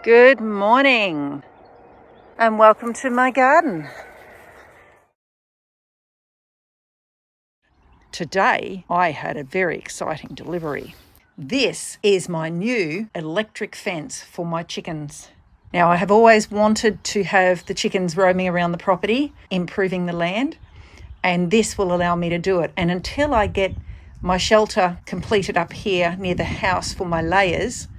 Good morning and welcome to my garden. Today I had a very exciting delivery. This is my new electric fence for my chickens. Now I have always wanted to have the chickens roaming around the property, improving the land, and this will allow me to do it. And until I get my shelter completed up here near the house for my layers,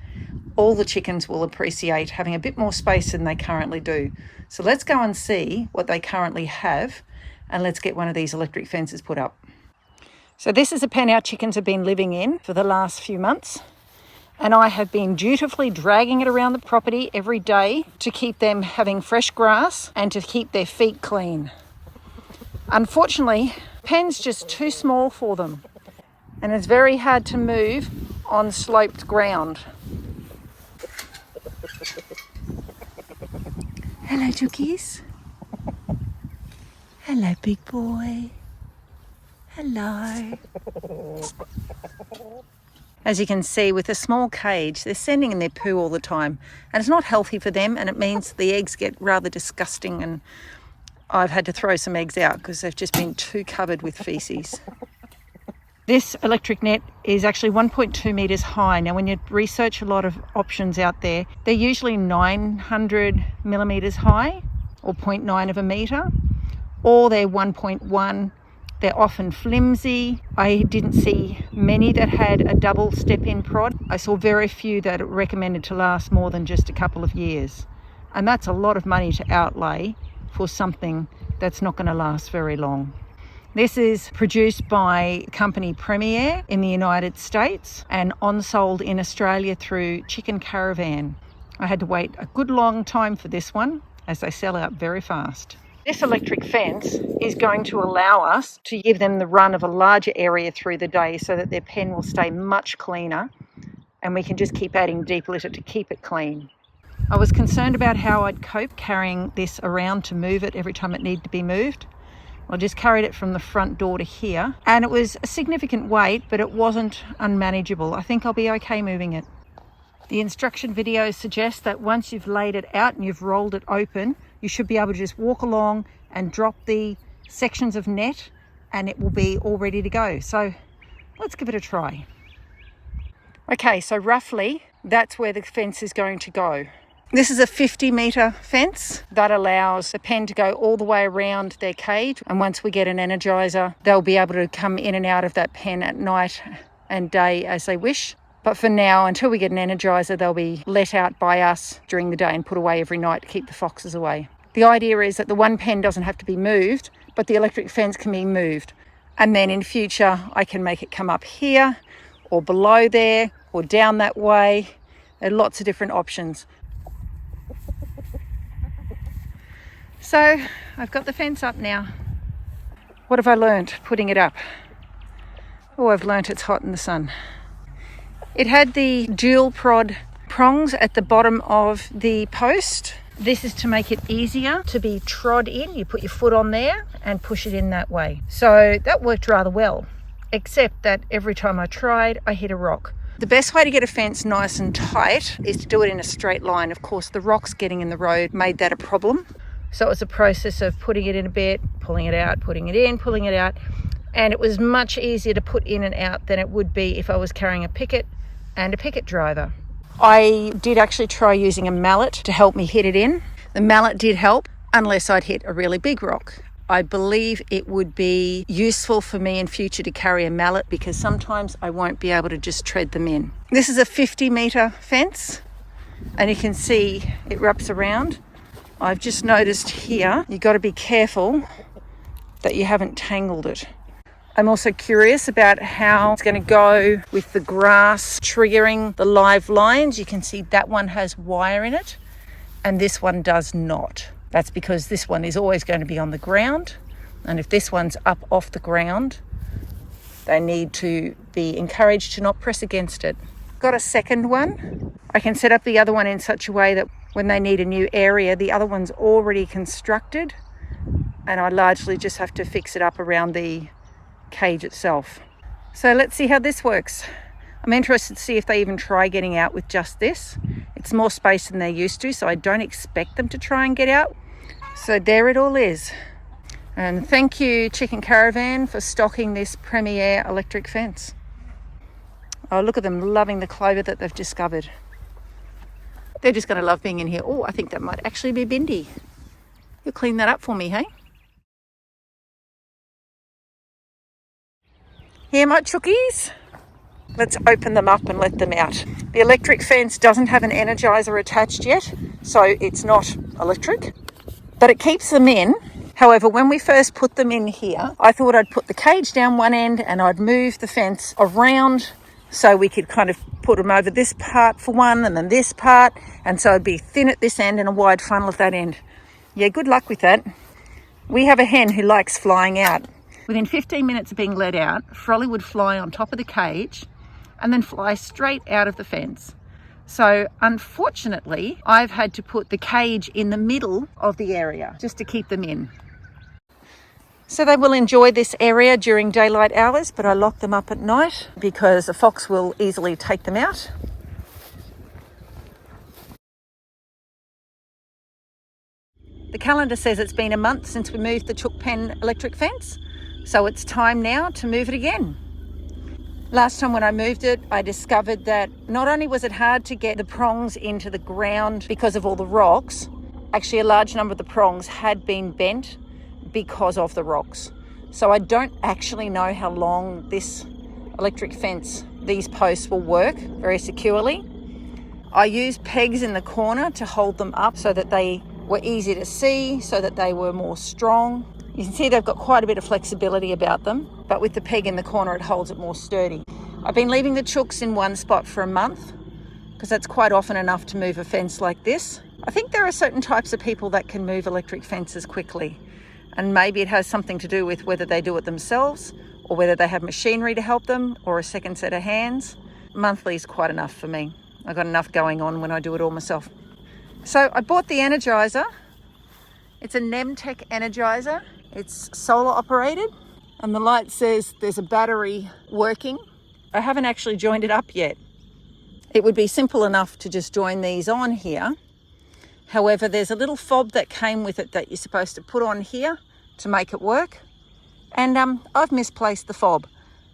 all the chickens will appreciate having a bit more space than they currently do. So let's go and see what they currently have, and let's get one of these electric fences put up. So this is a pen our chickens have been living in for the last few months, and I have been dutifully dragging it around the property every day to keep them having fresh grass and to keep their feet clean. Unfortunately, the pen's just too small for them, and it's very hard to move on sloped ground. Hello, chookies. Hello, big boy. Hello. As you can see, with a small cage, they're sending in their poo all the time, and it's not healthy for them, and it means the eggs get rather disgusting, and I've had to throw some eggs out because they've just been too covered with feces. This electric net is actually 1.2 metres high. Now, when you research a lot of options out there, they're usually 900 millimetres high, or 0.9 of a metre, or they're 1.1. They're often flimsy. I didn't see many that had a double step-in prod. I saw very few that are recommended to last more than just a couple of years. And that's a lot of money to outlay for something that's not going to last very long. This is produced by company Premier in the United States and on-sold in Australia through Chicken Caravan. I had to wait a good long time for this one, as they sell out very fast. This electric fence is going to allow us to give them the run of a larger area through the day so that their pen will stay much cleaner, and we can just keep adding deep litter to keep it clean. I was concerned about how I'd cope carrying this around to move it every time it needed to be moved. I just carried it from the front door to here, and it was a significant weight, but it wasn't unmanageable. I think I'll be okay moving it. The instruction video suggests that once you've laid it out and you've rolled it open, you should be able to just walk along and drop the sections of net and it will be all ready to go. So let's give it a try. Okay, so roughly that's where the fence is going to go. This is a 50-metre fence that allows the pen to go all the way around their cage, and once we get an energiser, they'll be able to come in and out of that pen at night and day as they wish. But for now, until we get an energiser, they'll be let out by us during the day and put away every night to keep the foxes away. The idea is that the one pen doesn't have to be moved, but the electric fence can be moved. And then in future, I can make it come up here or below there or down that way. There are lots of different options. So I've got the fence up now. What have I learnt putting it up? Oh, I've learnt it's hot in the sun. It had the dual prod prongs at the bottom of the post. This is to make it easier to be trod in. You put your foot on there and push it in that way. So that worked rather well, except that every time I tried, I hit a rock. The best way to get a fence nice and tight is to do it in a straight line. Of course, the rocks getting in the road made that a problem. So it was a process of putting it in a bit, pulling it out, putting it in, pulling it out. And it was much easier to put in and out than it would be if I was carrying a picket and a picket driver. I did actually try using a mallet to help me hit it in. The mallet did help, unless I'd hit a really big rock. I believe it would be useful for me in future to carry a mallet because sometimes I won't be able to just tread them in. This is a 50-metre fence, and you can see it wraps around. I've just noticed here, you've got to be careful that you haven't tangled it. I'm also curious about how it's going to go with the grass triggering the live lines. You can see that one has wire in it and this one does not. That's because this one is always going to be on the ground, and if this one's up off the ground, they need to be encouraged to not press against it. Got a second one. I can set up the other one in such a way that when they need a new area, the other one's already constructed and I largely just have to fix it up around the cage itself. So let's see how this works. I'm interested to see if they even try getting out with just this. It's more space than they're used to, so I don't expect them to try and get out. So there it all is. And thank you, Chicken Caravan, for stocking this Premier electric fence. Oh, look at them loving the clover that they've discovered. They're just going to love being in here. Oh, I think that might actually be Bindi. You'll clean that up for me, hey? Here, my chookies. Let's open them up and let them out. The electric fence doesn't have an energizer attached yet, so it's not electric, but it keeps them in. However, when we first put them in here, I thought I'd put the cage down one end and I'd move the fence around so we could kind of put them over this part for one and then this part, and so it'd be thin at this end and a wide funnel at that end. Yeah, good luck with that. We have a hen who likes flying out. Within 15 minutes of being let out, Frolly would fly on top of the cage and then fly straight out of the fence. So unfortunately, I've had to put the cage in the middle of the area just to keep them in. So they will enjoy this area during daylight hours, but I lock them up at night because a fox will easily take them out. The calendar says it's been a month since we moved the chook pen electric fence, so it's time now to move it again. Last time when I moved it, I discovered that not only was it hard to get the prongs into the ground because of all the rocks, actually a large number of the prongs had been bent because of the rocks. So I don't actually know how long this electric fence, these posts will work very securely. I used pegs in the corner to hold them up so that they were easy to see, so that they were more strong. You can see they've got quite a bit of flexibility about them, but with the peg in the corner, it holds it more sturdy. I've been leaving the chooks in one spot for a month because that's quite often enough to move a fence like this. I think there are certain types of people that can move electric fences quickly, and maybe it has something to do with whether they do it themselves or whether they have machinery to help them or a second set of hands. Monthly is quite enough for me. I've got enough going on when I do it all myself. So I bought the energizer. It's a Nemtek energizer. It's solar operated and the light says there's a battery working. I haven't actually joined it up yet. It would be simple enough to just join these on here. However, there's a little fob that came with it that you're supposed to put on here to make it work. And I've misplaced the fob.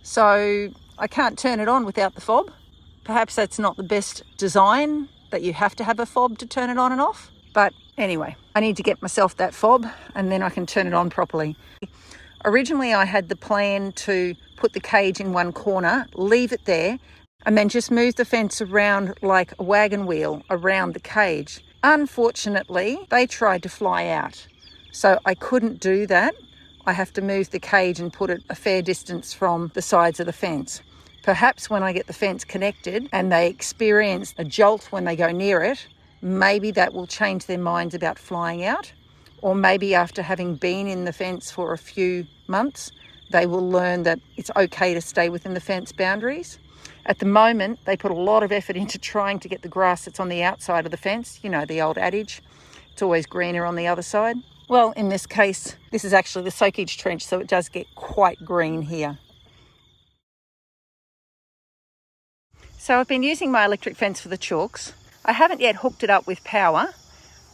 So I can't turn it on without the fob. Perhaps that's not the best design, that you have to have a fob to turn it on and off. But anyway, I need to get myself that fob and then I can turn it on properly. Originally, I had the plan to put the cage in one corner, leave it there, and then just move the fence around like a wagon wheel around the cage. Unfortunately, they tried to fly out. So I couldn't do that. I have to move the cage and put it a fair distance from the sides of the fence. Perhaps when I get the fence connected and they experience a jolt when they go near it, maybe that will change their minds about flying out. Or maybe after having been in the fence for a few months, they will learn that it's okay to stay within the fence boundaries. At the moment, they put a lot of effort into trying to get the grass that's on the outside of the fence. You know, the old adage, it's always greener on the other side. Well, in this case, this is actually the soakage trench, so it does get quite green here. So I've been using my electric fence for the chooks. I haven't yet hooked it up with power,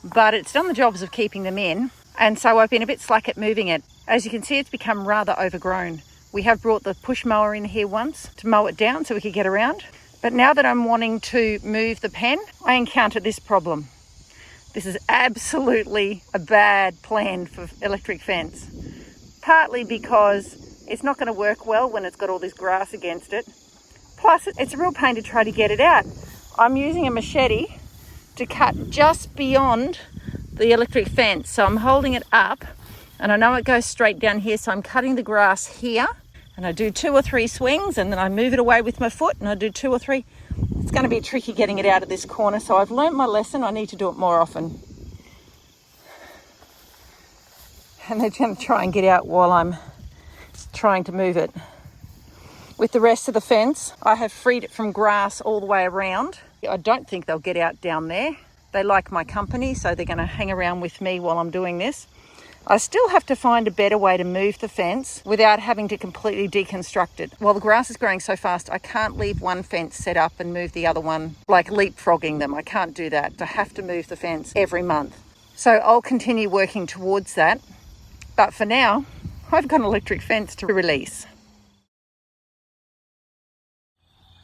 but it's done the jobs of keeping them in. And so I've been a bit slack at moving it. As you can see, it's become rather overgrown. We have brought the push mower in here once to mow it down so we could get around. But now that I'm wanting to move the pen, I encounter this problem. This is absolutely a bad plan for electric fence. Partly because it's not going to work well when it's got all this grass against it. Plus, it's a real pain to try to get it out. I'm using a machete to cut just beyond the electric fence. So I'm holding it up and I know it goes straight down here. So I'm cutting the grass here and I do 2 or 3 swings and then I move it away with my foot and I do 2 or 3. It's going to be tricky getting it out of this corner. So I've learnt my lesson. I need to do it more often. And they're going to try and get out while I'm trying to move it. With the rest of the fence, I have freed it from grass all the way around. I don't think they'll get out down there. They like my company, so they're going to hang around with me while I'm doing this. I still have to find a better way to move the fence without having to completely deconstruct it. While the grass is growing so fast, I can't leave one fence set up and move the other one, like leapfrogging them. I can't do that. I have to move the fence every month. So I'll continue working towards that. But for now, I've got an electric fence to release.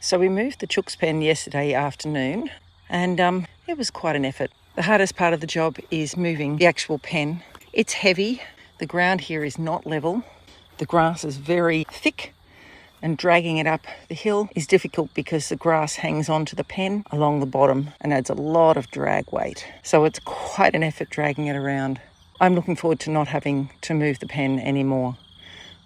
So we moved the chooks pen yesterday afternoon, and it was quite an effort. The hardest part of the job is moving the actual pen. It's heavy. The ground here is not level. The grass is very thick, and dragging it up the hill is difficult because the grass hangs onto the pen along the bottom and adds a lot of drag weight. So it's quite an effort dragging it around. I'm looking forward to not having to move the pen anymore.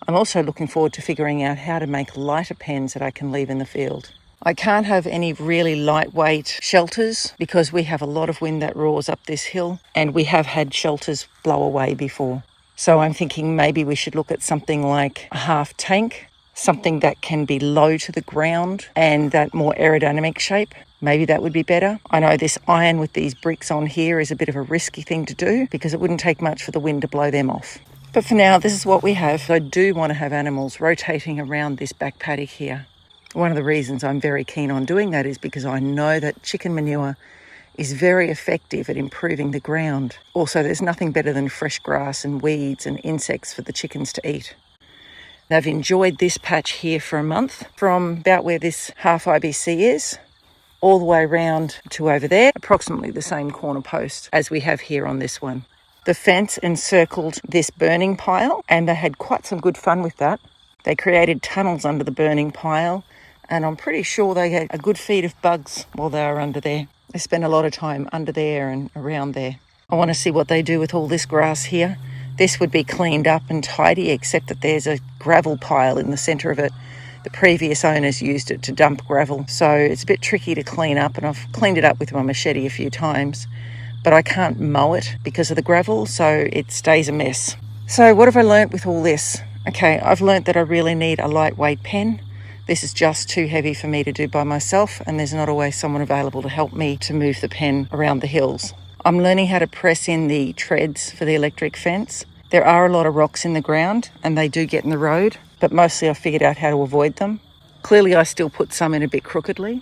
I'm also looking forward to figuring out how to make lighter pens that I can leave in the field. I can't have any really lightweight shelters because we have a lot of wind that roars up this hill, and we have had shelters blow away before. So I'm thinking maybe we should look at something like a half tank, something that can be low to the ground and that more aerodynamic shape. Maybe that would be better. I know this iron with these bricks on here is a bit of a risky thing to do because it wouldn't take much for the wind to blow them off. But for now, this is what we have. I do want to have animals rotating around this back paddock here. One of the reasons I'm very keen on doing that is because I know that chicken manure is very effective at improving the ground. Also, there's nothing better than fresh grass and weeds and insects for the chickens to eat. They've enjoyed this patch here for a month, from about where this half IBC is, all the way around to over there, approximately the same corner post as we have here on this one. The fence encircled this burning pile, and they had quite some good fun with that. They created tunnels under the burning pile, and I'm pretty sure they had a good feed of bugs while they were under there. They spend a lot of time under there and around there. I want to see what they do with all this grass here. This would be cleaned up and tidy, except that there's a gravel pile in the centre of it. The previous owners used it to dump gravel, so it's a bit tricky to clean up, and I've cleaned it up with my machete a few times. But I can't mow it because of the gravel, so it stays a mess. So what have I learnt with all this? Okay, I've learnt that I really need a lightweight pen. This is just too heavy for me to do by myself, and there's not always someone available to help me to move the pen around the hills. I'm learning how to press in the treads for the electric fence. There are a lot of rocks in the ground, and they do get in the road, but mostly I've figured out how to avoid them. Clearly I still put some in a bit crookedly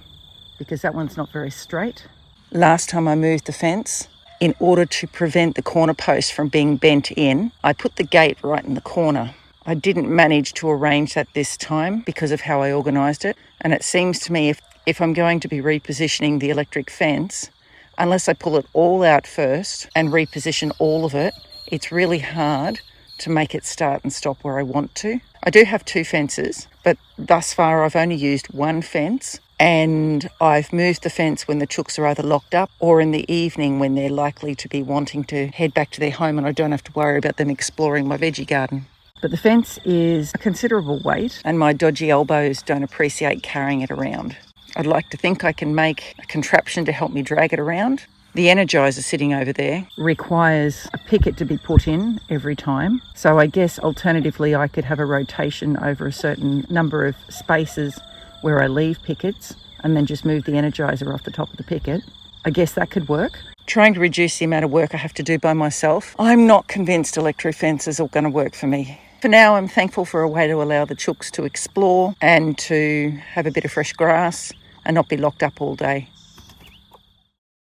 because that one's not very straight. Last time I moved the fence, in order to prevent the corner post from being bent in, I put the gate right in the corner. I didn't manage to arrange that this time because of how I organised it. And it seems to me if I'm going to be repositioning the electric fence, unless I pull it all out first and reposition all of it, it's really hard to make it start and stop where I want to. I do have two fences, but thus far I've only used one fence, and I've moved the fence when the chooks are either locked up or in the evening when they're likely to be wanting to head back to their home and I don't have to worry about them exploring my veggie garden. But the fence is a considerable weight, and my dodgy elbows don't appreciate carrying it around. I'd like to think I can make a contraption to help me drag it around. The energiser sitting over there requires a picket to be put in every time. So I guess alternatively I could have a rotation over a certain number of spaces where I leave pickets and then just move the energiser off the top of the picket. I guess that could work. Trying to reduce the amount of work I have to do by myself. I'm not convinced electric fences are going to work for me. For now, I'm thankful for a way to allow the chooks to explore and to have a bit of fresh grass and not be locked up all day.